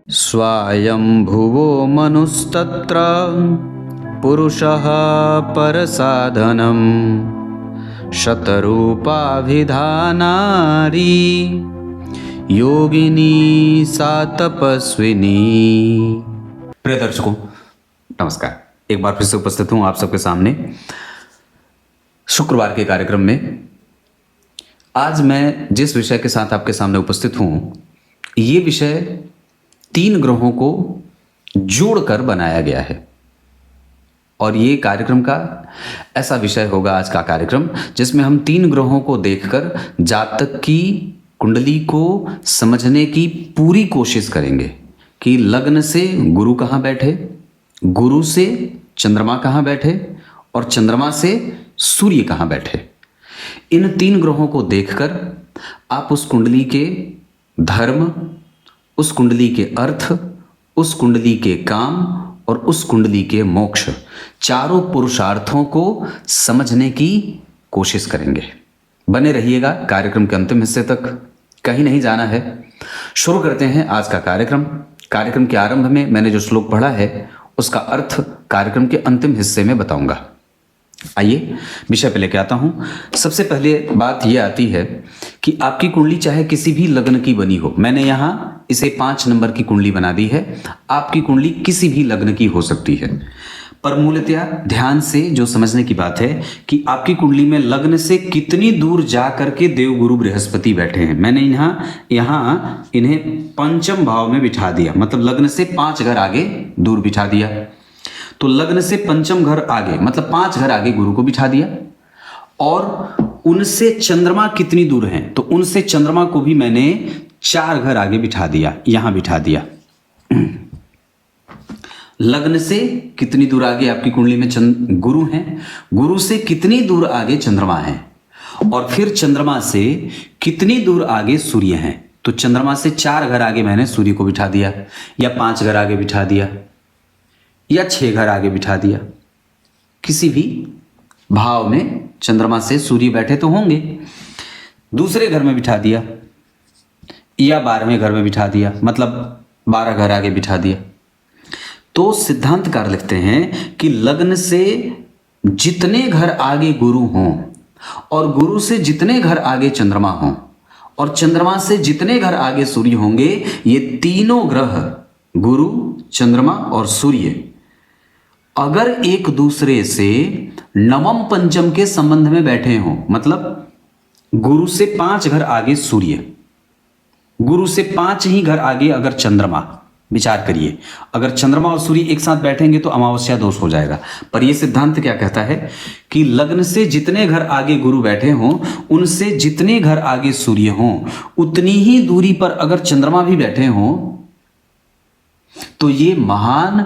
स्वायंभुवो मनुस्तत्र पुरुषः परसाधनं शतरूपाभिधानारी योगिनी सा तपस्विनी। प्रिय दर्शकों नमस्कार, एक बार फिर से उपस्थित हूं आप सबके सामने शुक्रवार के कार्यक्रम में। आज मैं जिस विषय के साथ आपके सामने उपस्थित हूं, ये विषय 3 ग्रहों को जोड़कर बनाया गया है और ये कार्यक्रम का ऐसा विषय होगा आज का कार्यक्रम, जिसमें हम 3 ग्रहों को देखकर जातक की कुंडली को समझने की पूरी कोशिश करेंगे कि लग्न से गुरु कहाँ बैठे, गुरु से चंद्रमा कहाँ बैठे और चंद्रमा से सूर्य कहाँ बैठे। इन 3 ग्रहों को देखकर आप उस कुंडली के धर्म, उस कुंडली के अर्थ, उस कुंडली के काम और उस कुंडली के मोक्ष, चारों पुरुषार्थों को समझने की कोशिश करेंगे। बने रहिएगा कार्यक्रम के अंतिम हिस्से तक, कहीं नहीं जाना है। शुरू करते हैं आज का कार्यक्रम। कार्यक्रम के आरंभ में मैंने जो श्लोक पढ़ा है उसका अर्थ कार्यक्रम के अंतिम हिस्से में बताऊंगा। आइए विषय पे लेके आता हूं। सबसे पहले बात यह आती है कि आपकी कुंडली चाहे किसी भी लग्न की बनी हो, मैंने यहां इसे 5 नंबर की कुंडली बना दी है। आपकी कुंडली किसी भी लग्न की हो सकती है, पर मूलतया ध्यान से जो समझने की बात है कि आपकी कुंडली में लग्न से कितनी दूर जा करके देवगुरु बृहस्पति बैठे हैं। मैंने यहां इन्हें पंचम भाव में बिठा दिया, मतलब लग्न से 5 घर आगे दूर बिठा दिया। तो लग्न से पंचम घर आगे मतलब 5 घर आगे गुरु को बिठा दिया। और उनसे चंद्रमा कितनी दूर हैं, तो उनसे चंद्रमा को भी मैंने 4 घर आगे बिठा दिया, यहां बिठा दिया। लग्न से कितनी दूर आगे आपकी कुंडली में गुरु हैं, गुरु से कितनी दूर आगे चंद्रमा है, और फिर चंद्रमा से कितनी दूर आगे सूर्य हैं। तो चंद्रमा से 4 घर आगे मैंने सूर्य को बिठा दिया, या 5 घर आगे बिठा दिया, या 6 घर आगे बिठा दिया। किसी भी भाव में चंद्रमा से सूर्य बैठे तो होंगे। दूसरे घर में बिठा दिया या 12वें घर में बिठा दिया, मतलब 12 घर आगे बिठा दिया। तो सिद्धांतकार लिखते हैं कि लग्न से जितने घर आगे गुरु हों और गुरु से जितने घर आगे चंद्रमा हों और चंद्रमा से जितने घर आगे सूर्य होंगे, ये तीनों ग्रह गुरु, चंद्रमा और सूर्य अगर एक दूसरे से नवम पंचम के संबंध में बैठे हों, मतलब गुरु से 5 घर आगे सूर्य, गुरु से 5 ही घर आगे अगर चंद्रमा, विचार करिए अगर चंद्रमा और सूर्य एक साथ बैठेंगे तो अमावस्या दोष हो जाएगा। पर यह सिद्धांत क्या कहता है कि लग्न से जितने घर आगे गुरु बैठे हों, उनसे जितने घर आगे सूर्य हों, उतनी ही दूरी पर अगर चंद्रमा भी बैठे हों, तो ये महान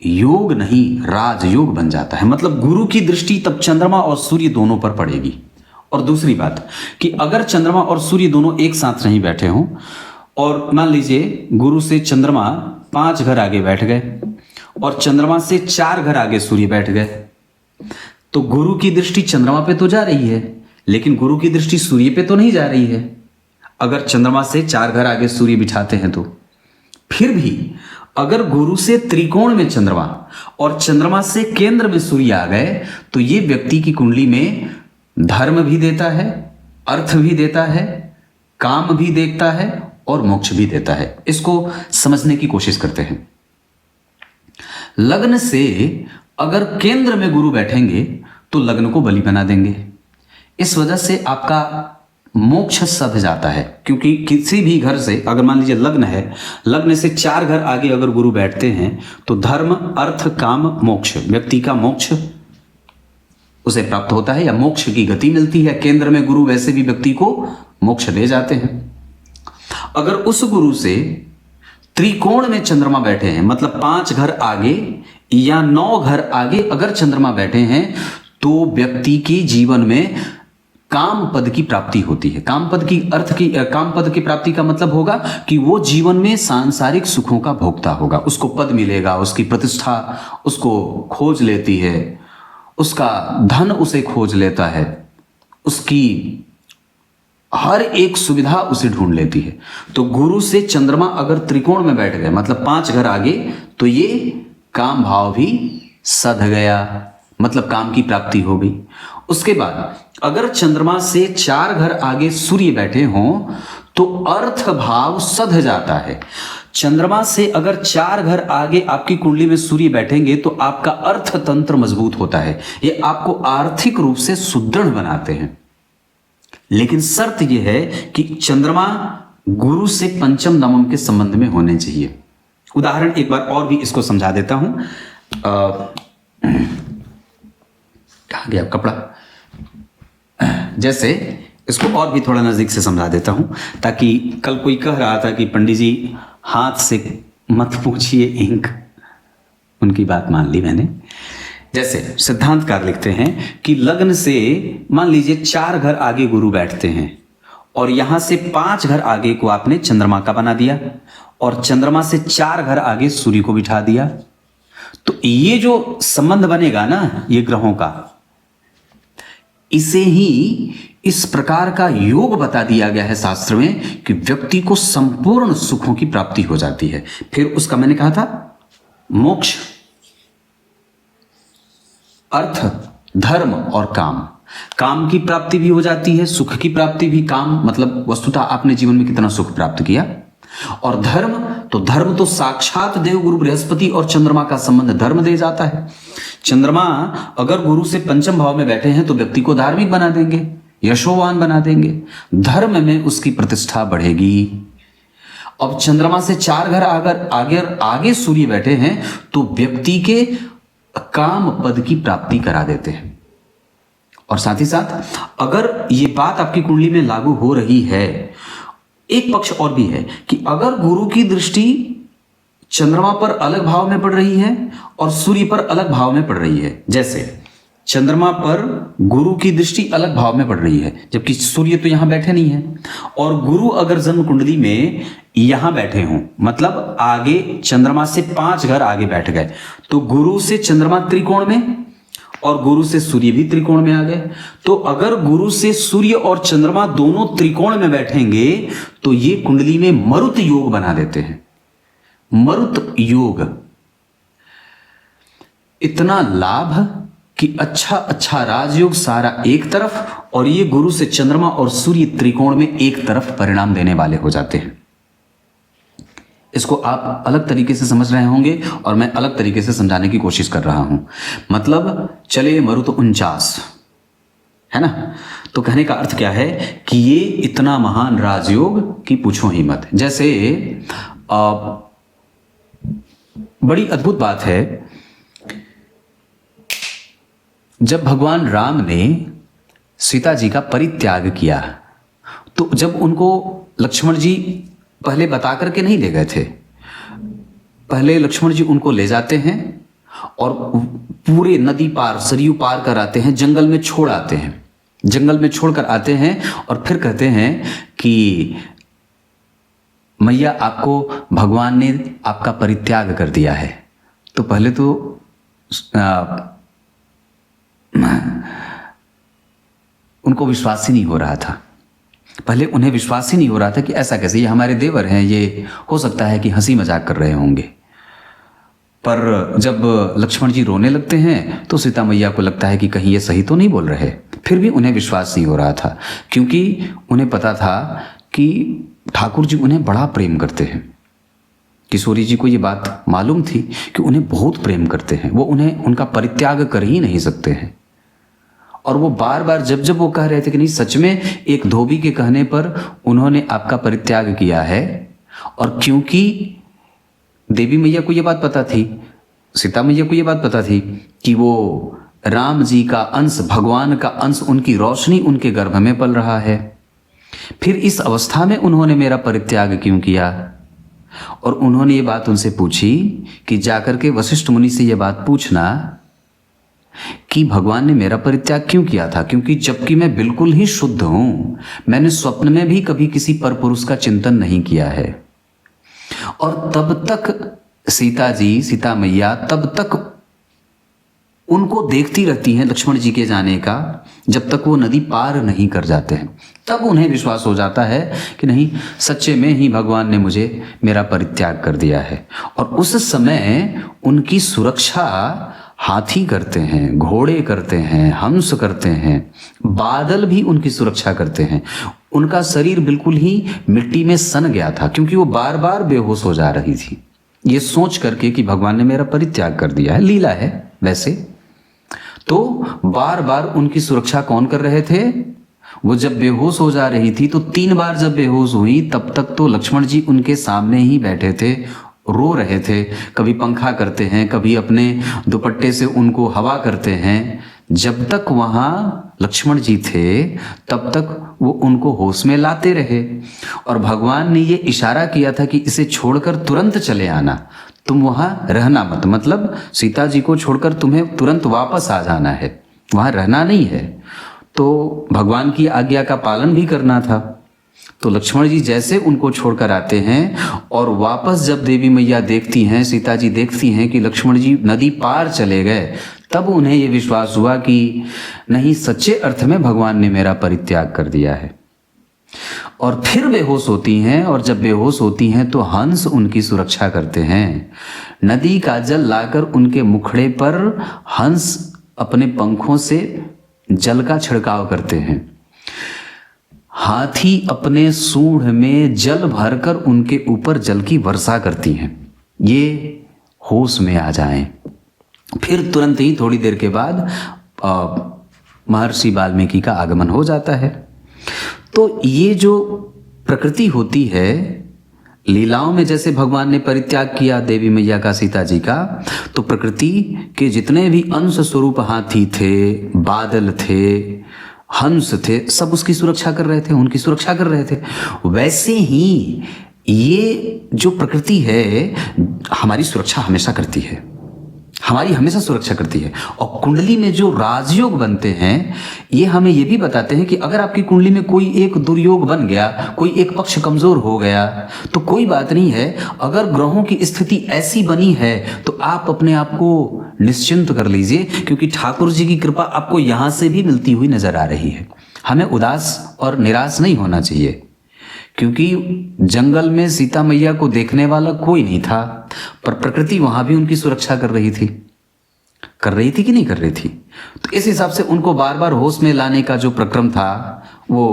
योग नहीं राजयोग बन जाता है। मतलब गुरु की दृष्टि तब चंद्रमा और सूर्य दोनों पर पड़ेगी। और दूसरी बात कि अगर चंद्रमा और सूर्य दोनों एक साथ नहीं बैठे हों और मान लीजिए गुरु से चंद्रमा 5 घर आगे बैठ गए और चंद्रमा से 4 घर आगे सूर्य बैठ गए, तो गुरु की दृष्टि चंद्रमा पे तो जा रही है, लेकिन गुरु की दृष्टि सूर्य पे तो नहीं जा रही है। अगर चंद्रमा से 4 घर आगे सूर्य बिठाते हैं तो फिर भी अगर गुरु से त्रिकोण में चंद्रमा और चंद्रमा से केंद्र में सूर्य आ गए, तो ये व्यक्ति की कुंडली में धर्म भी देता है, अर्थ भी देता है, काम भी देखता है और मोक्ष भी देता है। इसको समझने की कोशिश करते हैं। लग्न से अगर केंद्र में गुरु बैठेंगे तो लग्न को बलि बना देंगे। इस वजह से आपका मोक्ष सध जाता है, क्योंकि किसी भी घर से अगर मान लीजिए लग्न है, लग्न से 4 घर आगे अगर गुरु बैठते हैं तो धर्म, अर्थ, काम, मोक्ष, व्यक्ति का मोक्ष उसे प्राप्त होता है या मोक्ष की गति मिलती है। केंद्र में गुरु वैसे भी व्यक्ति को मोक्ष दे जाते हैं। अगर उस गुरु से त्रिकोण में चंद्रमा बैठे हैं, मतलब 5 घर आगे या 9 घर आगे अगर चंद्रमा बैठे हैं, तो व्यक्ति के जीवन में काम पद की प्राप्ति होती है। काम पद की प्राप्ति का मतलब होगा कि वो जीवन में सांसारिक सुखों का भोगता होगा, उसको पद मिलेगा, उसकी प्रतिष्ठा उसको खोज लेती है, उसका धन उसे खोज लेता है, उसकी हर एक सुविधा उसे ढूंढ लेती है। तो गुरु से चंद्रमा अगर त्रिकोण में बैठ गए, मतलब 5 घर आगे, तो ये काम भाव भी सध गया, मतलब काम की प्राप्ति हो गई। उसके बाद अगर चंद्रमा से 4 घर आगे सूर्य बैठे हों तो अर्थ भाव सध जाता है। चंद्रमा से अगर 4 घर आगे आपकी कुंडली में सूर्य बैठेंगे तो आपका अर्थ तंत्र मजबूत होता है, ये आपको आर्थिक रूप से सुदृढ़ बनाते हैं। लेकिन शर्त यह है कि चंद्रमा गुरु से पंचम नवम के संबंध में होने चाहिए। उदाहरण एक बार और भी इसको समझा देता हूं। कहाँ गया कपड़ा? जैसे इसको और भी थोड़ा नजदीक से समझा देता हूं, ताकि कल कोई कह रहा था कि पंडित जी हाथ से मत पूछिए इंक, उनकी बात मान ली मैंने। जैसे सिद्धांतकार लिखते हैं कि लग्न से मान लीजिए 4 घर आगे गुरु बैठते हैं और यहां से 5 घर आगे को आपने चंद्रमा का बना दिया और चंद्रमा से 4 घर आगे सूर्य को बिठा दिया, तो ये जो संबंध बनेगा ना ये ग्रहों का, इसे ही इस प्रकार का योग बता दिया गया है शास्त्र में कि व्यक्ति को संपूर्ण सुखों की प्राप्ति हो जाती है। फिर उसका मैंने कहा था मोक्ष, अर्थ, धर्म और काम। काम की प्राप्ति भी हो जाती है, सुख की प्राप्ति भी, काम मतलब वस्तुतः आपने जीवन में कितना सुख प्राप्त किया। और धर्म तो साक्षात देवगुरु बृहस्पति और चंद्रमा का संबंध धर्म दे जाता है। चंद्रमा अगर गुरु से पंचम भाव में बैठे हैं तो व्यक्ति को धार्मिक बना देंगे, यशोवान बना देंगे, धर्म में उसकी प्रतिष्ठा बढ़ेगी। अब चंद्रमा से 4 घर आगे सूर्य बैठे हैं तो व्यक्ति के काम पद की प्राप्ति करा देते हैं। और साथ ही साथ अगर ये बात आपकी कुंडली में लागू हो रही है, एक पक्ष और भी है कि अगर गुरु की दृष्टि चंद्रमा पर अलग भाव में पड़ रही है और सूर्य पर अलग भाव में पड़ रही है, जैसे चंद्रमा पर गुरु की दृष्टि अलग भाव में पड़ रही है जबकि सूर्य तो यहां बैठे नहीं है, और गुरु अगर जन्म कुंडली में यहां बैठे हों, मतलब आगे चंद्रमा से 5 घर आगे बैठ गए, तो गुरु से चंद्रमा त्रिकोण में और गुरु से सूर्य भी त्रिकोण में आ गए। तो अगर गुरु से सूर्य और चंद्रमा दोनों त्रिकोण में बैठेंगे तो ये कुंडली में मरुत योग बना देते हैं। मरुत योग, इतना लाभ कि अच्छा राजयोग सारा एक तरफ और ये गुरु से चंद्रमा और सूर्य त्रिकोण में एक तरफ परिणाम देने वाले हो जाते हैं। इसको आप अलग तरीके से समझ रहे होंगे और मैं अलग तरीके से समझाने की कोशिश कर रहा हूं। मतलब चले मरुत 49 है ना, तो कहने का अर्थ क्या है कि ये इतना महान राजयोग कि पूछो ही मत। जैसे बड़ी अद्भुत बात है, जब भगवान राम ने सीता जी का परित्याग किया तो जब उनको लक्ष्मण जी पहले बता करके नहीं ले गए थे, पहले लक्ष्मण जी उनको ले जाते हैं और पूरे नदी पार सरयू पार कराते हैं, जंगल में छोड़ आते हैं, जंगल में छोड़कर आते हैं और फिर कहते हैं कि मैया आपको भगवान ने आपका परित्याग कर दिया है। तो पहले तो उनको विश्वास ही नहीं हो रहा था, पहले उन्हें विश्वास ही नहीं हो रहा था कि ऐसा कैसे, ये हमारे देवर हैं, ये हो सकता है कि हंसी मजाक कर रहे होंगे। पर जब लक्ष्मण जी रोने लगते हैं तो सीता मैया को लगता है कि कहीं ये सही तो नहीं बोल रहे, फिर भी उन्हें विश्वास नहीं हो रहा था क्योंकि उन्हें पता था कि ठाकुर जी उन्हें बड़ा प्रेम करते हैं। किशोरी जी को ये बात मालूम थी कि उन्हें बहुत प्रेम करते हैं, वो उन्हें उनका परित्याग कर ही नहीं सकते हैं। और वो बार बार जब वो कह रहे थे कि नहीं सच में एक धोबी के कहने पर उन्होंने आपका परित्याग किया है, और क्योंकि देवी मैया को ये बात पता थी, सीता मैया को ये बात पता थी कि वो राम जी का अंश, भगवान का अंश, उनकी रोशनी उनके गर्भ में पल रहा है, फिर इस अवस्था में उन्होंने मेरा परित्याग क्यों किया। और उन्होंने ये बात उनसे पूछी कि जाकर के वशिष्ठ मुनि से ये बात पूछना कि भगवान ने मेरा परित्याग क्यों किया था, क्योंकि जबकि मैं बिल्कुल ही शुद्ध हूं, मैंने स्वप्न में भी कभी किसी पर पुरुष का चिंतन नहीं किया है। और तब तक सीता मैया तब तक उनको देखती रहती हैं लक्ष्मण जी के जाने का, जब तक वो नदी पार नहीं कर जाते हैं। तब उन्हें विश्वास हो जाता है कि नहीं, सच्चे में ही भगवान ने मुझे मेरा परित्याग कर दिया है। और उस समय उनकी सुरक्षा हाथी करते हैं, घोड़े करते हैं, हंस करते हैं, बादल भी उनकी सुरक्षा करते हैं। उनका शरीर बिल्कुल ही मिट्टी में सन गया था, क्योंकि वो बार बार बेहोश हो जा रही थी, ये सोच करके कि भगवान ने मेरा परित्याग कर दिया है। लीला है वैसे तो। बार बार उनकी सुरक्षा कौन कर रहे थे? वो जब बेहोश हो जा रही थी तो 3 बार जब बेहोश हुई, तब तक तो लक्ष्मण जी उनके सामने ही बैठे थे, रो रहे थे। कभी पंखा करते हैं, कभी अपने दुपट्टे से उनको हवा करते हैं। जब तक वहां लक्ष्मण जी थे तब तक वो उनको होश में लाते रहे। और भगवान ने ये इशारा किया था कि इसे छोड़कर तुरंत चले आना, तुम वहां रहना मत। मतलब सीता जी को छोड़कर तुम्हें तुरंत वापस आ जाना है, वहां रहना नहीं है। तो भगवान की आज्ञा का पालन भी करना था। तो लक्ष्मण जी जैसे उनको छोड़कर आते हैं और वापस जब देवी मैया देखती हैं, सीता जी देखती हैं कि लक्ष्मण जी नदी पार चले गए, तब उन्हें ये विश्वास हुआ कि नहीं, सच्चे अर्थ में भगवान ने मेरा परित्याग कर दिया है। और फिर बेहोश होती हैं, और जब बेहोश होती हैं तो हंस उनकी सुरक्षा करते हैं। नदी का जल लाकर उनके मुखड़े पर हंस अपने पंखों से जल का छिड़काव करते हैं। हाथी अपने सूंड में जल भरकर उनके ऊपर जल की वर्षा करती हैं, ये होश में आ जाएं। फिर तुरंत ही थोड़ी देर के बाद महर्षि वाल्मीकि का आगमन हो जाता है। तो ये जो प्रकृति होती है लीलाओं में, जैसे भगवान ने परित्याग किया देवी मैया का, सीता जी का, तो प्रकृति के जितने भी अंश स्वरूप हाथी थे, बादल थे, हंस थे, सब उसकी सुरक्षा कर रहे थे, उनकी सुरक्षा कर रहे थे। वैसे ही ये जो प्रकृति है हमारी सुरक्षा हमेशा करती है, हमारी हमेशा सुरक्षा करती है। और कुंडली में जो राजयोग बनते हैं ये हमें ये भी बताते हैं कि अगर आपकी कुंडली में कोई एक दुर्योग बन गया, कोई एक पक्ष कमजोर हो गया, तो कोई बात नहीं है। अगर ग्रहों की स्थिति ऐसी बनी है तो आप अपने आप को निश्चिंत कर लीजिए, क्योंकि ठाकुर जी की कृपा आपको यहां से भी मिलती हुई नजर आ रही है। हमें उदास और निराश नहीं होना चाहिए, क्योंकि जंगल में सीता मैया को देखने वाला कोई नहीं था, पर प्रकृति वहां भी उनकी सुरक्षा कर रही थी कि नहीं कर रही थी। तो इस हिसाब से उनको बार बार होश में लाने का जो प्रक्रम था वो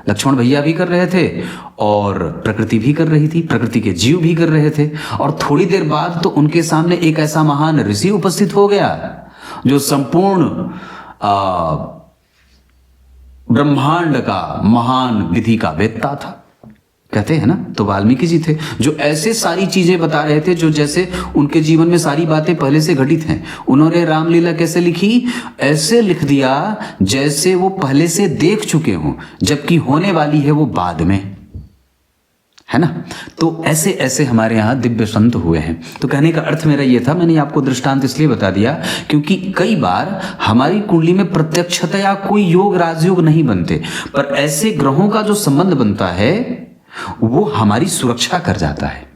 लक्ष्मण भैया भी कर रहे थे और प्रकृति भी कर रही थी, प्रकृति के जीव भी कर रहे थे। और थोड़ी देर बाद तो उनके सामने एक ऐसा महान ऋषि उपस्थित हो गया जो संपूर्ण ब्रह्मांड का महान विधि का वेत्ता था, कहते हैं ना। तो वाल्मीकि जी थे जो ऐसे सारी चीजें बता रहे थे जो जैसे उनके जीवन में सारी बातें पहले से घटित हैं। उन्होंने रामलीला कैसे लिखी? ऐसे लिख दिया जैसे वो पहले से देख चुके हों, जबकि होने वाली है वो बाद में, है ना। तो ऐसे ऐसे हमारे यहाँ दिव्य संत हुए हैं। तो कहने का अर्थ मेरा ये था, मैंने आपको दृष्टांत इसलिए बता दिया क्योंकि कई बार हमारी कुंडली में प्रत्यक्षतया कोई योग राजयोग नहीं बनते, पर ऐसे ग्रहों का जो संबंध बनता है वो हमारी सुरक्षा कर जाता है।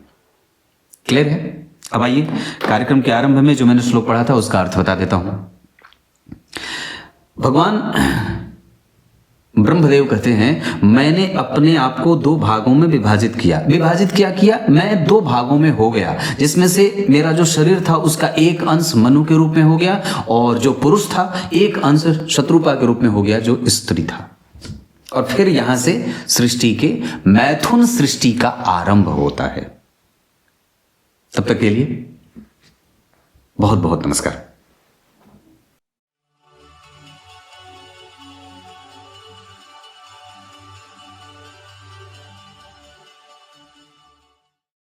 क्लियर है? अब आइए कार्यक्रम के आरंभ में जो मैंने श्लोक पढ़ा था उसका अर्थ बता देता हूं। भगवान ब्रह्मदेव कहते हैं मैंने अपने आप को 2 भागों में विभाजित किया। विभाजित क्या किया? मैं 2 भागों में हो गया, जिसमें से मेरा जो शरीर था उसका एक अंश मनु के रूप में हो गया और जो पुरुष था एक अंश शत्रुपा के रूप में हो गया जो स्त्री था। और फिर यहां से सृष्टि के मैथुन सृष्टि का आरंभ होता है। तब तक के लिए बहुत बहुत नमस्कार।